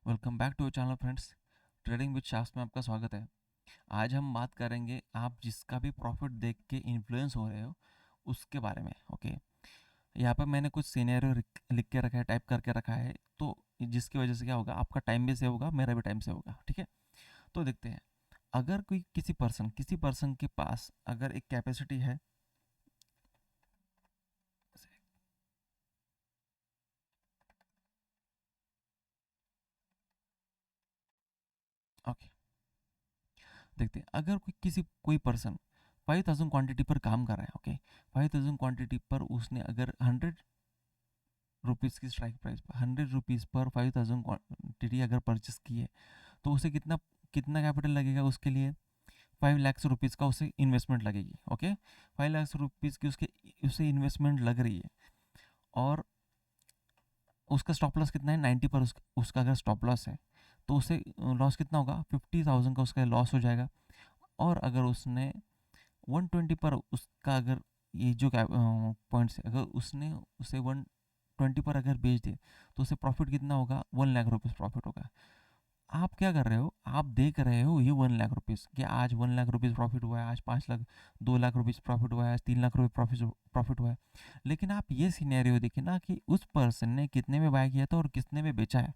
Welcome back to channel friends. Trading with shaft में आपका स्वागत है। आज हम बात करेंगे आप जिसका भी प्रॉफिट देख के इन्फ्लुएंस हो रहे हो उसके बारे में। ओके, यहाँ पर मैंने कुछ सिनेरियो लिख के रखा है, टाइप करके रखा है, तो जिसकी वजह से क्या होगा, आपका टाइम भी सेव होगा, मेरा भी टाइम सेव होगा। ठीक है, तो देखते हैं। अगर कोई किसी पर्सन के पास अगर एक कैपेसिटी है। ओके, देखते हैं। अगर कोई पर्सन 5000 क्वांटिटी पर काम कर रहा है। ओके, 5000 क्वांटिटी पर उसने अगर 100 रुपीज़ की स्ट्राइक प्राइस पर 100 रुपीज़ पर 5000 क्वांटिटी अगर परचेस की है, तो उसे कितना कितना कैपिटल लगेगा उसके लिए? 5 लाख रुपीज़ का उसे इन्वेस्टमेंट लगेगी। ओके, 5 लाख रुपीज़ की उसके उसे इन्वेस्टमेंट लग रही है। और उसका स्टॉप लॉस कितना है? 90 पर उसका अगर स्टॉप लॉस है तो उसे लॉस कितना होगा? 50,000 का उसका लॉस हो जाएगा। और अगर उसने 120 पर उसका अगर ये जो पॉइंट्स अगर उसने उसे 120 पर अगर बेच दिए तो उसे प्रॉफिट कितना होगा? 1 लाख रुपीज़ प्रॉफिट होगा। आप क्या कर रहे हो? आप देख रहे हो ये 1 लाख रुपीज़ कि आज 1 लाख रुपीज़ प्रॉफिट हुआ है, आज 5 लाख 2 लाख रुपीज़ प्रॉफिट हुआ है, आज 3 लाख रुपये प्रॉफिट हुआ है। लेकिन आप ये सिनेरियो देखिए ना कि उस पर्सन ने कितने में बाय किया था और कितने में बेचा है,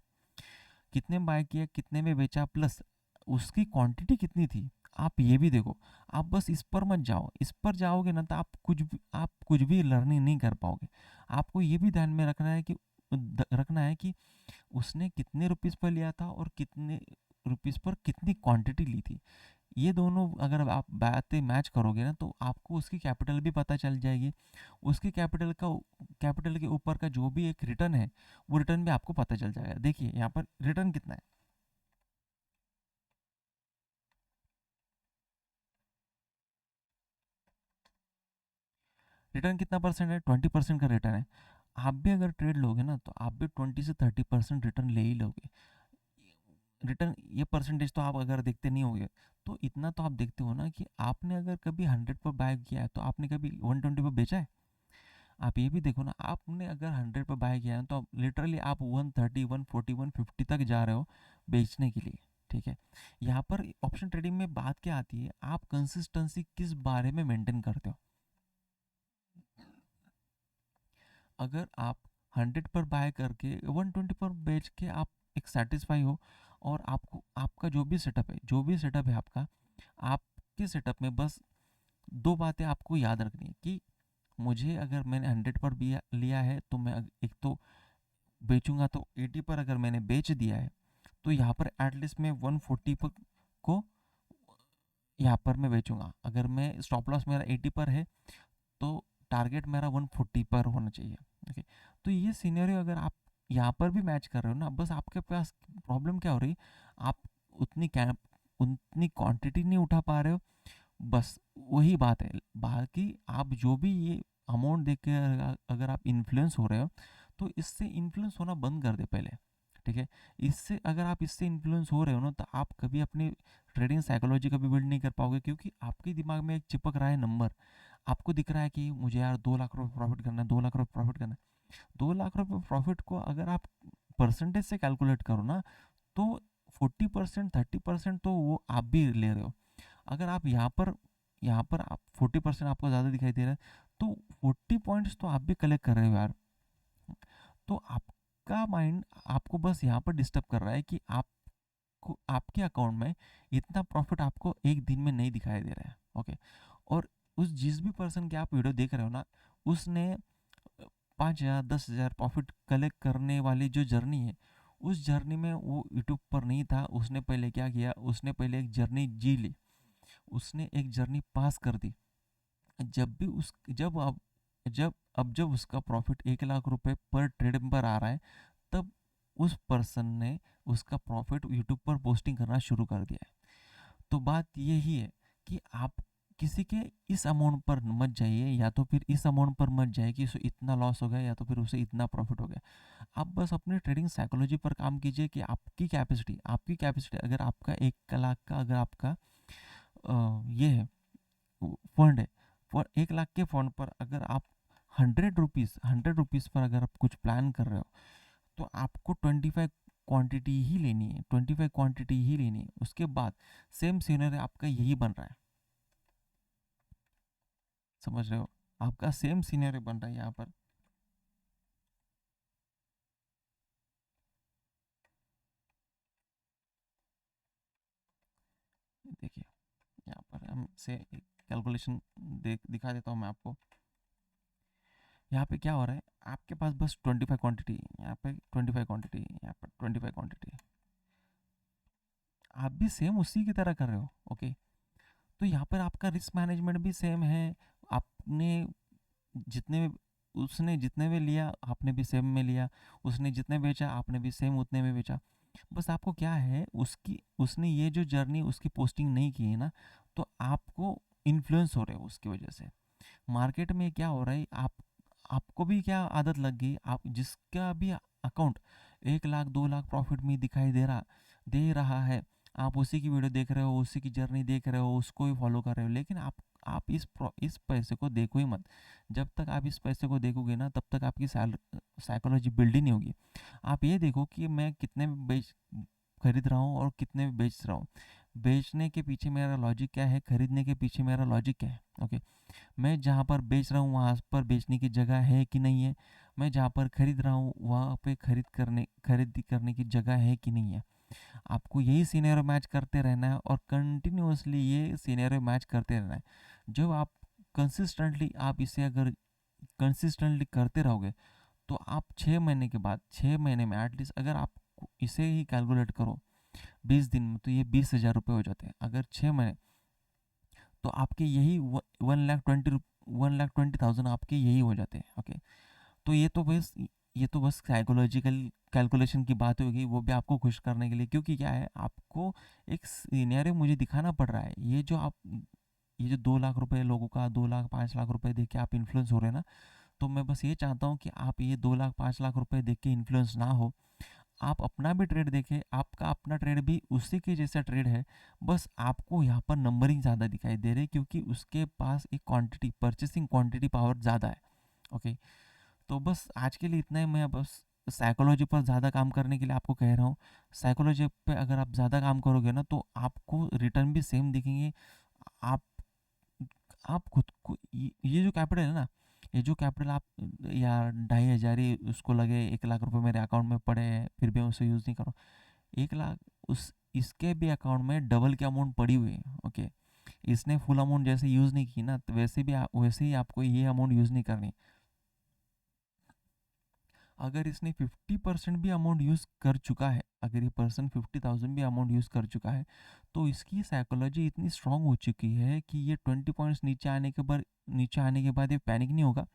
कितने में बाय किया, कितने में बेचा, प्लस उसकी क्वांटिटी कितनी थी। आप ये भी देखो। आप बस इस पर मत जाओ, इस पर जाओगे ना तो आप कुछ भी लर्निंग नहीं कर पाओगे। आपको ये भी ध्यान में रखना है कि उसने कितने रुपीस पर लिया था और कितने रुपीस पर कितनी क्वांटिटी ली थी। ये दोनों अगर आप बातें मैच करोगे ना तो आपको उसकी कैपिटल भी पता चल जाएगी। उसकी कैपिटल के ऊपर का जो भी एक रिटर्न है, वो रिटर्न भी आपको पता चल जाएगा। देखिए यहाँ पर रिटर्न कितना है। रिटर्न कितना परसेंट है? 20% का रिटर्न है। आप भी अगर ट्रेड लोगे ना तो आप भी 20 से 30% रिटर्न ले ही लोगे। रिटर्न ये परसेंटेज तो आप अगर देखते नहीं होगे तो इतना तो आप देखते हो ना कि आपने अगर कभी 100 पर बाय किया है तो आपने कभी 120 पर बेचा है। आप ये भी देखो ना, आपने अगर 100 पर बाय किया है तो लिटरली आप 130 140 150 तक जा रहे हो बेचने के लिए। ठीक है, यहाँ पर ऑप्शन ट्रेडिंग में बात क्या आती है, आप कंसिस्टेंसी किस बारे में मेंटेन करते हो। अगर आप 100 पर बाय करके 120 पर बेच के आप एक सेटिस्फाई हो, और आपको आपका जो भी सेटअप है आपका, आपके सेटअप में बस दो बातें आपको याद रखनी है कि मुझे अगर मैंने 100 पर भी लिया है तो मैं एक तो बेचूंगा, तो 80 पर अगर मैंने बेच दिया है तो यहाँ पर एटलीस्ट मैं 140 पर को यहाँ पर मैं बेचूंगा। अगर मैं स्टॉप लॉस मेरा 80 पर है तो टारगेट मेरा 140 पर होना चाहिए। ओके, तो ये सिनेरियो अगर आप यहाँ पर भी मैच कर रहे हो ना, बस आपके पास प्रॉब्लम क्या हो रही, आप उतनी कैप उतनी क्वांटिटी नहीं उठा पा रहे हो। बस वही बात है। बाकी आप जो भी ये अमाउंट देख के अगर आप इन्फ्लुएंस हो रहे हो तो इससे इन्फ्लुएंस होना बंद कर दे पहले। ठीक है, इससे अगर आप इससे इन्फ्लुएंस हो रहे हो ना तो आप कभी अपनी ट्रेडिंग साइकोलॉजी कभी बिल्ड नहीं कर पाओगे, क्योंकि आपके दिमाग में एक चिपक रहा है नंबर। आपको दिख रहा है कि मुझे यार 2 लाख रुपये प्रॉफिट करना है, 2 लाख रुपये प्रॉफिट करना है। 2 लाख रुपये प्रॉफिट को अगर आप परसेंटेज से कैलकुलेट करो ना तो 40% 30% तो वो आप भी ले रहे हो। अगर आप यहाँ पर आप 40% आपको ज़्यादा दिखाई दे रहा है, तो 40 पॉइंट्स तो आप भी कलेक्ट कर रहे हो यार। तो आपका माइंड आपको बस यहाँ पर डिस्टर्ब कर रहा है कि आपको आपके अकाउंट में इतना प्रॉफिट आपको एक दिन में नहीं दिखाई दे रहा है। ओके, और उस जिस भी पर्सन की आप वीडियो देख रहे हो ना, उसने 5,000 10,000 प्रॉफिट कलेक्ट करने वाली जो जर्नी है, उस जर्नी में वो यूट्यूब पर नहीं था। उसने पहले क्या किया, उसने पहले एक जर्नी जी ली, उसने एक जर्नी पास कर दी। जब भी उस जब उसका प्रॉफिट 1 लाख रुपए पर ट्रेड पर आ रहा है, तब उस पर्सन ने उसका प्रॉफिट यूट्यूब पर पोस्टिंग करना शुरू कर दिया है। तो बात यही है कि आप किसी के इस अमाउंट पर मत जाइए, या तो फिर इस अमाउंट पर मत जाइए कि उसे इतना लॉस हो गया या तो फिर उसे इतना प्रॉफिट हो गया। आप बस अपनी ट्रेडिंग साइकोलॉजी पर काम कीजिए कि आपकी कैपेसिटी अगर आपका 1 लाख का अगर आपका ये है फंड है, फॉर 1 लाख के फंड पर अगर आप 100 रुपीज़ पर अगर आप कुछ प्लान कर रहे हो तो आपको 25 क्वांटिटी ही लेनी है, 25 क्वांटिटी ही लेनी है। उसके बाद सेम सीनरी आपका यही बन रहा है, समझ रहे हो, आपका सेम सीनरी बन रहा है यहाँ पर। देखिए यहाँ पर हम से कैलकुलेशन दिखा देता हूँ मैं आपको। यहाँ पे क्या हो रहा है, आपके पास बस 25 क्वांटिटी, यहाँ पे 25 क्वांटिटी, यहाँ पर 25 क्वांटिटी, आप भी सेम उसी की तरह कर रहे हो। ओके, तो यहाँ पर आपका रिस्क मैनेजमेंट भी सेम है। आपने जितने उसने जितने में लिया आपने भी सेम में लिया, उसने जितने बेचा आपने भी सेम उतने में बेचा। बस आपको क्या है, उसकी उसने ये जो जर्नी उसकी पोस्टिंग नहीं की है ना, तो आपको इन्फ्लुएंस हो रहे हो उसकी वजह से। मार्केट में क्या हो रहा है, आपको भी क्या आदत लग गई, आप जिसका भी अकाउंट 1 लाख 2 लाख प्रॉफिट में दिखाई दे रहा है, आप उसी की वीडियो देख रहे हो, उसी की जर्नी देख रहे हो, उसको ही फॉलो कर रहे हो। लेकिन आप इस पैसे को देखो ही मत। जब तक आप इस पैसे को देखोगे ना, तब तक आपकी साइकोलॉजी बिल्ड ही नहीं होगी। आप ये देखो कि मैं कितने में खरीद रहा हूँ और कितने में बेच रहा हूँ। बेचने के पीछे मेरा लॉजिक क्या है, खरीदने के पीछे मेरा लॉजिक क्या है। ओके, मैं जहाँ पर बेच रहा हूँ वहाँ पर बेचने की जगह है कि नहीं है, मैं जहाँ पर खरीद रहा हूँ वहाँ पे खरीद करने की जगह है कि नहीं है। आपको यही सिनेरियो मैच करते रहना है और कंटिन्यूअसली ये सिनेरियो मैच करते रहना है। जब आप कंसिस्टेंटली आप इसे अगर कंसिस्टेंटली करते रहोगे, तो आप 6 महीने के बाद, 6 महीने में एटलीस्ट अगर आप इसे ही कैलकुलेट करो 20 दिन में, तो ये 20,000 रुपये हो जाते हैं। अगर 6 महीने, तो आपके यही 1,20,000 आपके यही हो जाते हैं। ओके, तो ये तो बस साइकोलॉजिकल कैलकुलेशन की बात होगी, वो भी आपको खुश करने के लिए, क्योंकि क्या है, आपको एक सिनेरियो मुझे दिखाना पड़ रहा है। ये जो 2 लाख रुपए लोगों का, 2 लाख 5 लाख रुपए देख के आप इन्फ्लुएंस हो रहे हैं ना, तो मैं बस ये चाहता हूँ कि आप ये 2 लाख 5 लाख रुपए देख के इन्फ्लुएंस ना हो। आप अपना भी ट्रेड देखें, आपका अपना ट्रेड भी उसी के जैसा ट्रेड है, बस आपको यहाँ पर नंबरिंग ज़्यादा दिखाई दे रही है, क्योंकि उसके पास एक क्वांटिटी, परचेसिंग क्वांटिटी पावर ज़्यादा है। ओके, तो बस आज के लिए इतना ही। मैं बस साइकोलॉजी पर ज़्यादा काम करने के लिए आपको कह रहा हूँ। साइकोलॉजी पे अगर आप ज़्यादा काम करोगे ना, तो आपको रिटर्न भी सेम दिखेंगे। आप आप खुद को ये जो कैपिटल है ना, ये जो कैपिटल आप, या 2,500 ही उसको लगे, 1 लाख रुपए मेरे अकाउंट में पड़े हैं फिर भी मैं उसे यूज़ नहीं करूँ, 1 लाख, उस इसके भी अकाउंट में डबल की अमाउंट पड़ी हुई है। ओके, इसने फुल अमाउंट जैसे यूज़ नहीं की ना, तो वैसे ही आपको ये अमाउंट यूज़ नहीं करनी। अगर इसने 50% भी अमाउंट यूज़ कर चुका है, अगर ये पर्सन 50,000 भी अमाउंट यूज़ कर चुका है, तो इसकी साइकोलॉजी इतनी स्ट्रांग हो चुकी है कि ये 20 पॉइंट्स नीचे आने के बाद ये पैनिक नहीं होगा।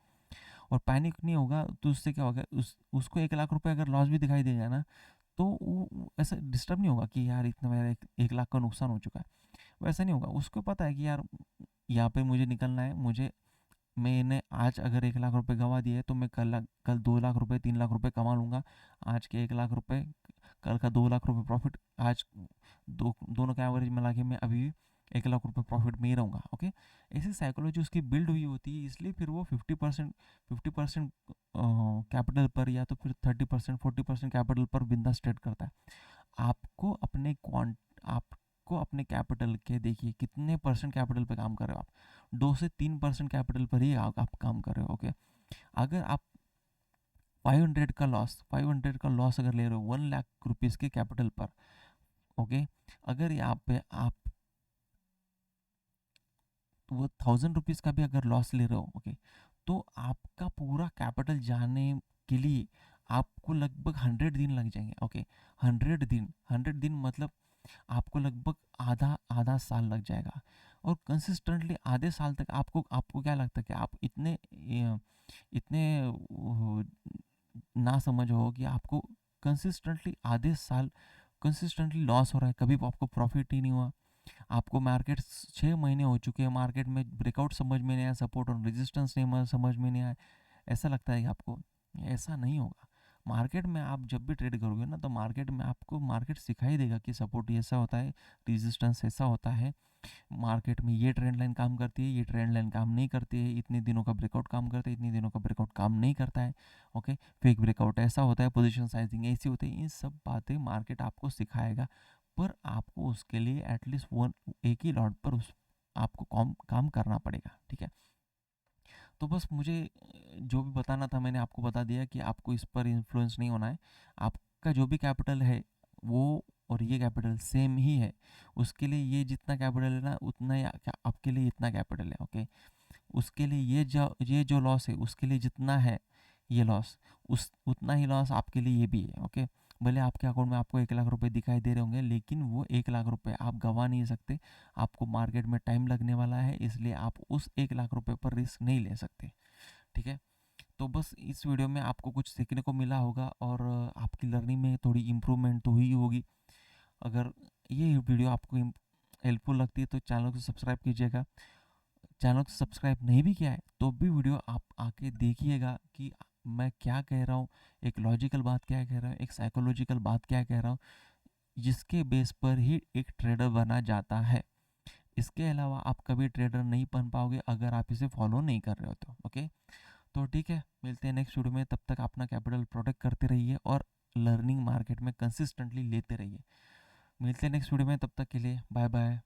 और पैनिक नहीं होगा तो उससे क्या होगा, उसको 1 लाख रुपए अगर लॉस भी दिखाई देगा ना, तो वो ऐसा डिस्टर्ब नहीं होगा कि यार इतना मेरा 1 लाख का नुकसान हो चुका है। वैसा नहीं होगा, उसको पता है कि यार यहाँ पे मुझे निकलना है, मैंने आज अगर 1 लाख रुपए गंवा दिए, तो मैं कल 2 लाख रुपए 3 लाख रुपए कमा लूँगा। आज के 1 लाख रुपए, कल का 2 लाख रुपए प्रॉफिट, आज दोनों का एवरेज मिला के मैं अभी भी 1 लाख रुपए प्रॉफिट में ही रहूँगा। ओके, ऐसी साइकोलॉजी उसकी बिल्ड हुई होती है, इसलिए फिर वो 50% कैपिटल पर, या तो फिर 30% 40% कैपिटल पर बिंदास ट्रेड करता है। आपको अपने क्वांट आपको अपने कैपिटल के देखिए कितने परसेंट कैपिटल पे काम कर रहे हो आप, 2 से 3% कैपिटल पर ही आप काम कर रहे हो। ओके, अगर आप 500 का लॉस अगर ले रहे हो 1 लाख रुपीज़ के कैपिटल पर, ओके, अगर यहाँ पे आप वो 1,000 रुपीज़ का भी अगर लॉस ले रहे हो, ओके, तो आपका पूरा कैपिटल जाने के लिए आपको लगभग 100 दिन लग जाएंगे। ओके, 100 दिन मतलब आपको लगभग आधा आधा साल लग जाएगा। और कंसिस्टेंटली आधे साल तक आपको आपको क्या लगता है कि आप इतने ना समझ हो कि आपको कंसिस्टेंटली आधे साल कंसिस्टेंटली लॉस हो रहा है, कभी आपको प्रॉफिट ही नहीं हुआ। आपको मार्केट 6 महीने हो चुके हैं, मार्केट में ब्रेकआउट समझ में नहीं आया, सपोर्ट और रेजिस्टेंस नहीं समझ में नहीं आया, ऐसा लगता है कि आपको, ऐसा नहीं होगा। मार्केट में आप जब भी ट्रेड करोगे ना, तो मार्केट में आपको मार्केट सिखाई देगा कि सपोर्ट ऐसा होता है, रेजिस्टेंस ऐसा होता है, मार्केट में ये ट्रेंड लाइन काम करती है, ये ट्रेंड लाइन काम नहीं करती है, इतने दिनों का ब्रेकआउट काम करता है, इतने दिनों का ब्रेकआउट काम नहीं करता है। ओके, फेक ब्रेकआउट ऐसा होता है, पोजीशन साइजिंग ऐसी होती है, ये सब बातें मार्केट आपको सिखाएगा। पर आपको उसके लिए एटलीस्ट वन एक ही लॉट पर उस आपको काम करना पड़ेगा, ठीक है। तो बस मुझे जो भी बताना था मैंने आपको बता दिया कि आपको इस पर इन्फ्लुएंस नहीं होना है। आपका जो भी कैपिटल है वो और ये कैपिटल सेम ही है, उसके लिए ये जितना कैपिटल है ना उतना ही आपके लिए इतना कैपिटल है। ओके, उसके लिए ये जो लॉस है उसके लिए जितना है ये लॉस, उस उतना ही लॉस आपके लिए ये भी है। ओके, भले आपके अकाउंट में आपको 1 लाख रुपए दिखाई दे रहे होंगे, लेकिन वो 1 लाख रुपए आप गंवा नहीं सकते। आपको मार्केट में टाइम लगने वाला है, इसलिए आप उस 1 लाख रुपए पर रिस्क नहीं ले सकते, ठीक है। तो बस इस वीडियो में आपको कुछ सीखने को मिला होगा और आपकी लर्निंग में थोड़ी इम्प्रूवमेंट तो हुई होगी। अगर ये वीडियो आपको हेल्पफुल लगती है तो चैनल को सब्सक्राइब कीजिएगा। चैनल को सब्सक्राइब नहीं भी किया है तो भी वीडियो आप आके देखिएगा कि मैं क्या कह रहा हूँ, एक लॉजिकल बात क्या कह रहा हूँ, एक साइकोलॉजिकल बात क्या कह रहा हूँ, जिसके बेस पर ही एक ट्रेडर बना जाता है। इसके अलावा आप कभी ट्रेडर नहीं बन पाओगे अगर आप इसे फॉलो नहीं कर रहे हो तो। ओके, तो ठीक है, मिलते हैं नेक्स्ट वीडियो में। तब तक अपना कैपिटल प्रोटेक्ट करते रहिए और लर्निंग मार्केट में कंसिस्टेंटली लेते रहिए। मिलते हैं नेक्स्ट वीडियो में, तब तक के लिए बाय बाय।